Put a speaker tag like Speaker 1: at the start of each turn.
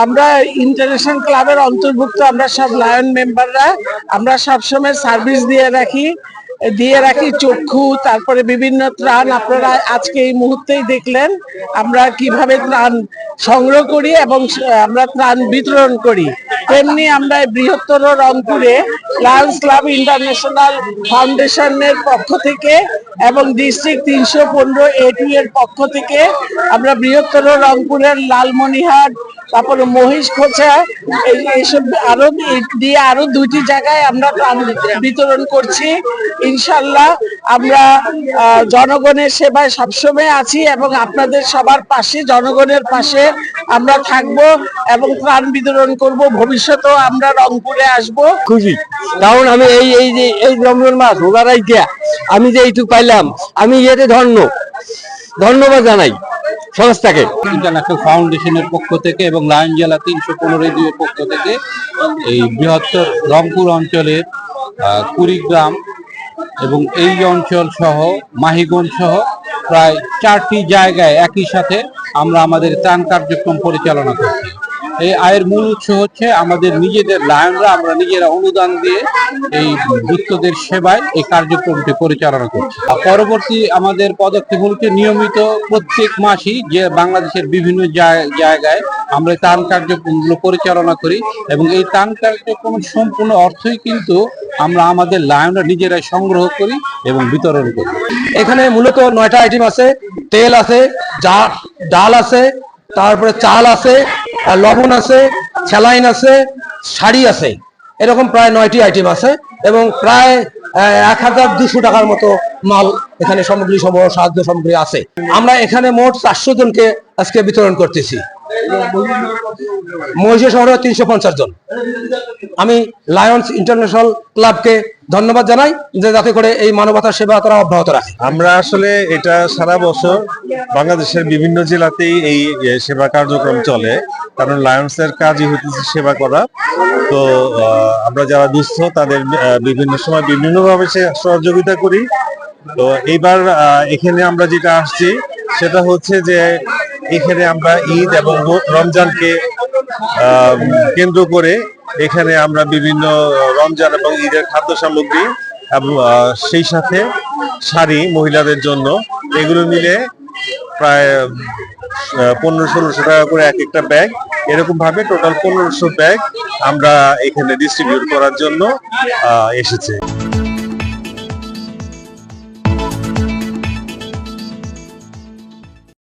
Speaker 1: আমরা ইন্টারন্যাশনাল ক্লাবের অন্তর্ভুক্ত আমরা সব লায়ন মেম্বাররা আমরা সবসময় সার্ভিস দিয়ে রাখি চক্ষু, তারপরে বিভিন্ন ত্রাণ। আপনারা আজকে এই মুহূর্তেই দেখলেন আমরা কিভাবে ত্রাণ সংগ্রহ করি এবং আমরা ত্রাণ বিতরণ করি। তেমনি আমরা বৃহত্তর রংপুরে লায়ন্স ক্লাব ইন্টারন্যাশনাল ফাউন্ডেশনের পক্ষ থেকে এবং ডিস্ট্রিক্ট 315 A2 এর পক্ষ থেকে আমরা বৃহত্তর রংপুরের লালমনিরহাট, তারপরে মহিষখোঁচা, এইসব আরো 2টি জায়গায় আমরা ত্রাণ বিতরণ করছি। ইনশাল্লাহ আমরা জনগণের সেবায় সবসময় আছি এবং আপনাদের সবার পাশে, জনগণের পাশে আমরা থাকব এবং ত্রাণ বিতরণ করব। ভবিষ্যতেও আমরা রংপুরে আসব।
Speaker 2: খুশি, কারণ আমি এই রমজান মাস ওনারাই গিয়া আমি যে এইটুকু পাইলাম, আমি এতে ধন্যবাদ জানাই সংস্থাকে।
Speaker 3: ইন্টারন্যাশনাল ফাউন্ডেশনের পক্ষ থেকে এবং লায়ন জেলা 315 এর পক্ষ থেকে এই বৃহত্তর রংপুর অঞ্চলের কুড়িগ্রাম এবং এই অঞ্চল সহ মাহিগঞ্জ সহ প্রায় 4টি জায়গায় একই সাথে আমরা আমাদের ত্রাণ কার্যক্রম পরিচালনা করছি। এই আয়ের মূল উৎস হচ্ছে আমাদের নিজেদের লায়নরা, আমরা নিজেরা অনুদান দিয়ে এই বৃত্তদের সেবায় এই কার্যক্রমটি পরিচালনা করছি। পরবর্তী আমাদের পদক্ষেপ হচ্ছে নিয়মিত প্রত্যেক মাসই যে বাংলাদেশের বিভিন্ন জায়গায় আমরা ত্রাণ কার্যক্রমগুলো পরিচালনা করি এবং এই ত্রাণ কার্যক্রমের সম্পূর্ণ অর্থই কিন্তু আমরা আমাদের লায়নরা নিজেরাই সংগ্রহ করি এবং বিতরণ করি।
Speaker 2: এখানে মূলত 9টা আইটেম আছে। তেল আছে, ডাল আছে, তারপরে চাল আছে, লবণ আছে, স্যালাইন আছে, শাড়ি আছে, এরকম প্রায় 9টি আইটেম আছে এবং প্রায় 1200 টাকার মতো মাল এখানে সামগ্রী সমূহ, সাহায্য সামগ্রী আছে। আমরা এখানে মোট 400 জনকে আজকে বিতরণ করতেছি। মহিষা শহরে 350 জন। আমি লায়ন্স ইন্টারন্যাশনাল ক্লাবকে ধন্যবাদ জানাই যে যাতে করে এই মানবতার সেবা তারা অব্যাহত রাখে।
Speaker 4: আমরা আসলে এটা সারা বছর বাংলাদেশের বিভিন্ন জেলাতেই এই সেবা কার্যক্রম চলে, কারণ লায়ন্সের কাজই হচ্ছে সেবা করা। তো আমরা যারা দুস্থ তাদের বিভিন্ন সময় বিভিন্নভাবে সহযোগিতা করি। তো এইবার এখানে আমরা যেটা আসছি সেটা হচ্ছে যে এখানে আমরা ঈদ এবং রমজানকে কেন্দ্র করে এখানে আমরা বিভিন্ন রমজান এবং ঈদের খাদ্য সামগ্রী এবং সেই সাথে শাড়ি মহিলাদের জন্য, এগুলো মিলে প্রায় 1500-1600 টাকা করে এক একটা ব্যাগ, এরকম ভাবে টোটাল 1500 ব্যাগ আমরা এখানে ডিস্ট্রিবিউট করার জন্য এসেছে।